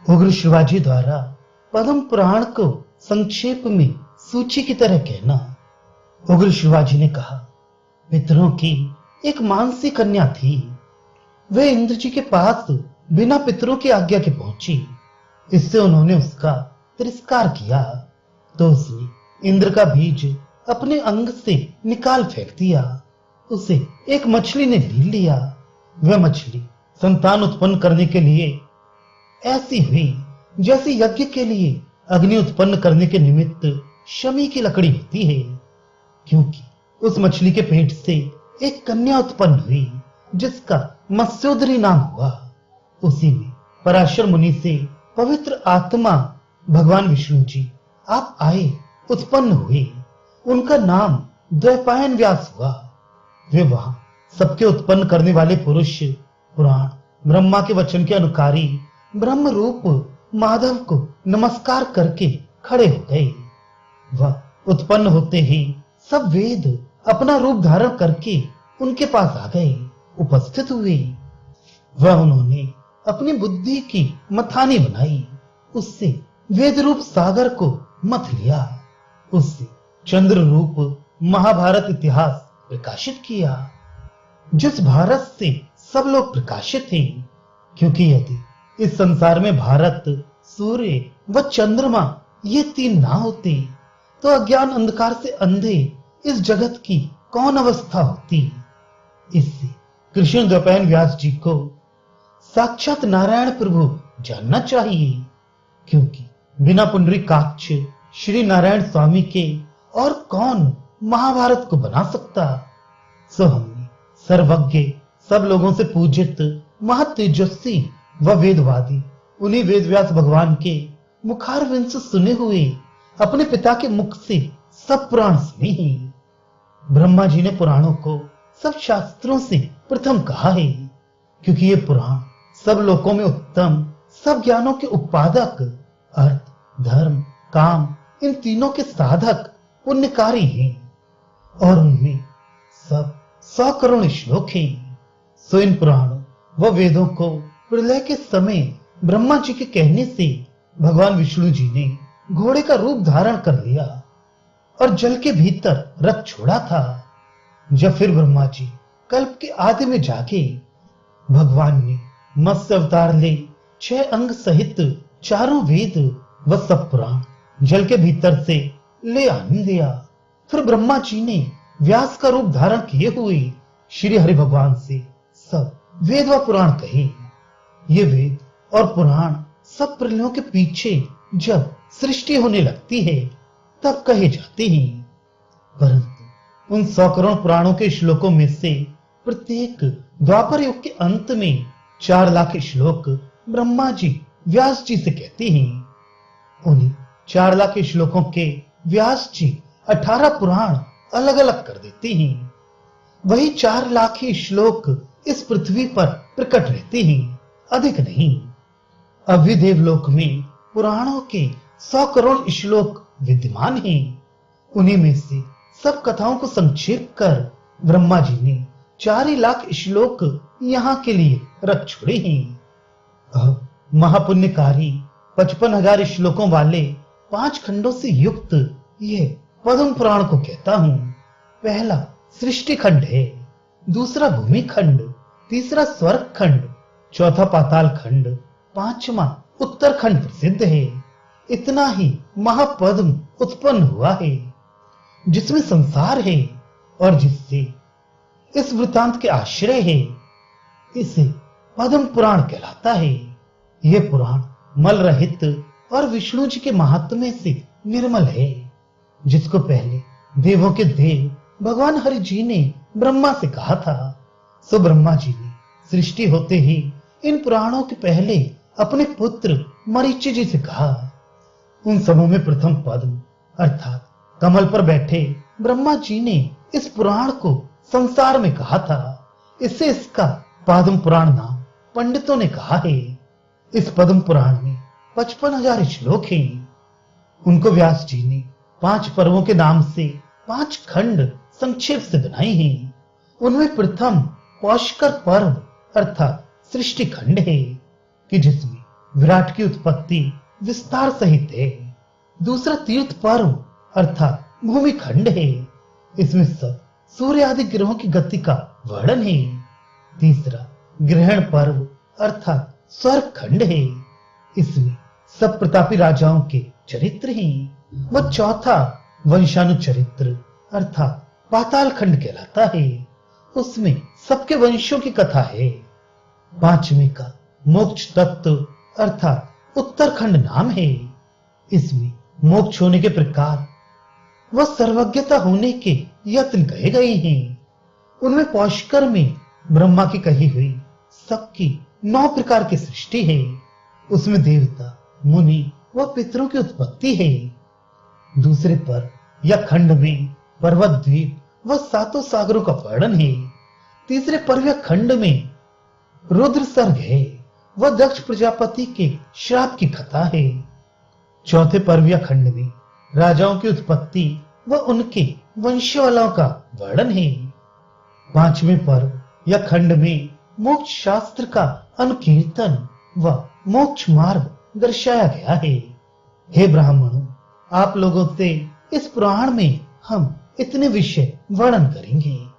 उग्र शिवाजी द्वारा पद्म पुराण को संक्षेप में सूची की तरह कहना। उग्र शिवाजी ने कहा, पितरों की एक मानसी कन्या थी। वे इंद्र जी के पास बिना पितरों की आज्ञा के पहुंची। इससे उन्होंने उसका तिरस्कार किया तो उसने इंद्र का बीज अपने अंग से निकाल फेंक दिया। उसे एक मछली ने ढील लिया। वह मछली संतान उत्पन्न करने के लिए ऐसी हुई जैसी यज्ञ के लिए अग्नि उत्पन्न करने के निमित्त शमी की लकड़ी होती है, क्योंकि उस मछली के पेट से एक कन्या उत्पन्न हुई जिसका मत्स्योदरी नाम हुआ। उसी में पराशर मुनि से पवित्र आत्मा भगवान विष्णु जी आप आए, उत्पन्न हुए। उनका नाम द्वैपायन व्यास हुआ। वे वहां सबके उत्पन्न करने वाले पुरुष पुराण ब्रह्मा के वचन के अनुकारी ब्रह्म रूप माधव को नमस्कार करके खड़े हो गए। वह उत्पन्न होते ही सब वेद अपना रूप धारण करके उनके पास आ गए, उपस्थित हुए। वह उन्होंने अपनी बुद्धि की मथानी बनाई, उससे वेद रूप सागर को मथ लिया, उससे चंद्र रूप महाभारत इतिहास प्रकाशित किया, जिस भारत से सब लोग प्रकाशित थे। क्योंकि यदि इस संसार में भारत, सूर्य व चंद्रमा ये तीन ना होते तो अज्ञान अंधकार से अंधे इस जगत की कौन अवस्था होती। इससे कृष्ण द्वैपायन व्यास जी को साक्षात नारायण प्रभु जानना चाहिए, क्योंकि बिना पुंडरीकाक्ष श्री नारायण स्वामी के और कौन महाभारत को बना सकता। सो हमने सर्वज्ञ सब लोगों से पूजित महातेजस्वी व वेदवादी उन्हीं वेदव्यास भगवान के मुखारविंद से सुने हुए अपने पिता के मुख से सब पुराण सुने हैं। ब्रह्मा जी ने पुराणों को सब शास्त्रों से प्रथम कहा है, क्योंकि ये पुराण सब लोकों में उत्तम, सब ज्ञानों के उत्पादक, अर्थ, धर्म, काम इन तीनों के साधक पुण्यकारी हैं और उनमें सब 100 करोड़ श्लोक हैं। सो इन पुराणों व वेदों को प्रलय के समय ब्रह्मा जी के कहने से भगवान विष्णु जी ने घोड़े का रूप धारण कर लिया और जल के भीतर रख छोड़ा था। जब फिर ब्रह्मा जी कल्प के आदि में जागे, भगवान ने मत्स्य अवतार ले 6 अंग सहित चारों वेद व सब पुराण जल के भीतर से ले आने दिया। फिर ब्रह्मा जी ने व्यास का रूप धारण किए हुए श्री हरि भगवान से सब वेद व पुराण कहे। ये वेद और पुराण सब प्रलयों के पीछे जब सृष्टि होने लगती है तब कहे जाते हैं, परंतु उन 100 करोड़ पुराणों के श्लोकों में से प्रत्येक द्वापर युग के अंत में 4 लाख श्लोक ब्रह्मा जी व्यास जी से कहते हैं। उन्हीं 4 लाख श्लोकों के व्यास जी 18 पुराण अलग अलग कर देते हैं। वही 4 लाख ही श्लोक इस पृथ्वी पर प्रकट रहते हैं, अधिक नहीं। अभी देवलोक में पुराणों के 100 करोड़ श्लोक विद्यमान हैं। उन्हीं में से सब कथाओं को संक्षेप कर ब्रह्मा जी ने 4 लाख श्लोक यहाँ के लिए रख छोड़े हैं। अब महापुण्यकारी 55,000 श्लोकों वाले 5 खंडों से युक्त ये पद्म पुराण को कहता हूँ। पहला सृष्टि खंड है, दूसरा भूमि खंड, तीसरा स्वर्ग खंड, चौथा पाताल खंड, 5वां उत्तर खंड प्रसिद्ध है। इतना ही महापद्म उत्पन्न हुआ है जिसमें संसार है और जिससे इस वृतांत के आश्रय है। इसे पद्म पुराण कहलाता है। यह पुराण मल रहित और विष्णु जी के महात्म्य से निर्मल है, जिसको पहले देवों के देव भगवान हरि जी ने ब्रह्मा से कहा था। सो ब्रह्मा जी ने सृष्टि होते ही इन पुराणों के पहले अपने पुत्र मरीचि जी से कहा। उन सबों में प्रथम पद्म अर्थात कमल पर बैठे ब्रह्मा जी ने इस पुराण को संसार में कहा था। इससे इसका पद्म पुराण नाम पंडितों ने कहा है। इस पद्म पुराण में 55,000 श्लोक हैं। उनको व्यास जी ने 5 पर्वों के नाम से 5 खंड संक्षेप से बनाए हैं। उनमें प्रथम पौष्कर पर्व अर्थात सृष्टि खंड है कि जिसमें विराट की उत्पत्ति विस्तार सहित है। दूसरा तीर्थ पर्व अर्थात भूमिखंड है। इसमें सब सूर्य आदि ग्रहों की गति का वर्णन है। तीसरा ग्रहण पर्व अर्थात स्वर्ग खंड है। इसमें सब प्रतापी राजाओं के चरित्र हैं। व चौथा वंशानुचरित्र अर्थात पाताल खंड कहलाता है। उसमें सबके वंशों की कथा है। पांचवें का मोक्ष तत्व अर्थात उत्तरखंड नाम है। इसमें मोक्ष होने के प्रकार व सर्वज्ञता होने के यत्न कहे गए हैं। उनमें पौष्कर में ब्रह्मा की कही हुई सबकी 9 प्रकार की सृष्टि है। उसमें देवता, मुनि व पितरों की उत्पत्ति है। दूसरे पर या खंड में पर्वत द्वीप व 7 सागरों का वर्णन है। तीसरे पर्व या खंड में रुद्र सर्ग है व दक्ष प्रजापति के श्राप की कथा है। चौथे पर्व या खंड में राजाओं की उत्पत्ति व उनके वंशवालों का वर्णन है। पांचवें पर्व या खंड में मोक्ष शास्त्र का अनुकीर्तन व मोक्ष मार्ग दर्शाया गया है। हे ब्राह्मणों, आप लोगों से इस पुराण में हम इतने विषय वर्णन करेंगे।